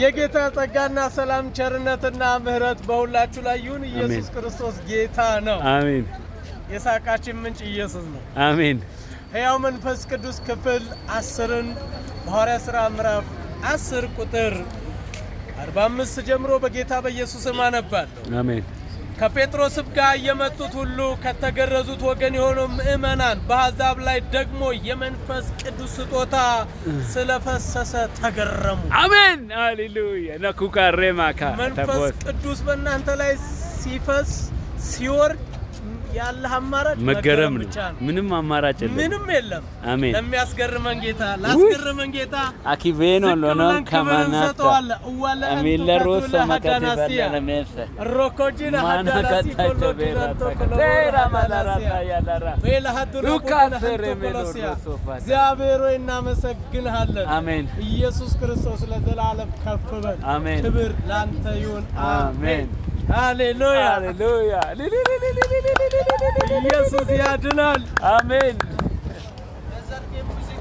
የጌታ ጸጋና ሰላም ቸርነትና ምህረት በሁላችሁ ላይ ይሁን። ኢየሱስ ክርስቶስ ጌታ ነው። አሜን። የሳቃችን ምንጭ ኢየሱስ ነው። አሜን። ሕያው መንፈስ ቅዱስ ክፍል 10ን በሐዋርያት ሥራ ምዕራፍ 10 ቁጥር 45 ጀምሮ በጌታ በኢየሱስ ስም አነባለሁ። አሜን። ከጴጥሮስም ጋር የመጡት ሁሉ ከተገረዙት ወገን የሆኑ ምእመናን በአሕዛብ ላይ ደግሞ የመንፈስ ቅዱስ ስጦታ ስለፈሰሰ ተገረሙ። አሜን። ሃሌሉያ። ነኩካሬማካ መንፈስ ቅዱስ በእናንተ ላይ ሲፈስ ሲወርድ ያለ አማራጭ መገረም ነው። ብቻ ነው። ምንም አማራጭ የለም። ምንም የለም። አሜን። ለሚያስገርመን ጌታ ላስገርመን ጌታ አኪቬኖ ሎኖን ከማናታ አሜን። ለሮሶ ማካቴ ለሜሰ ሮኮጂና ሀዳላሲ ኮሎጂና ተራ ማላራታ ያላራ ሉካፈረሜሎሲያ እግዚአብሔር ሆይ እናመሰግንሃለን። አሜን። ኢየሱስ ክርስቶስ ለዘላለም ከፍ በል። አሜን። ክብር ላንተ ይሁን። አሜን። ሃሌሉያ ሃሌሉያ። ኢየሱስ ያድናል። አሜን።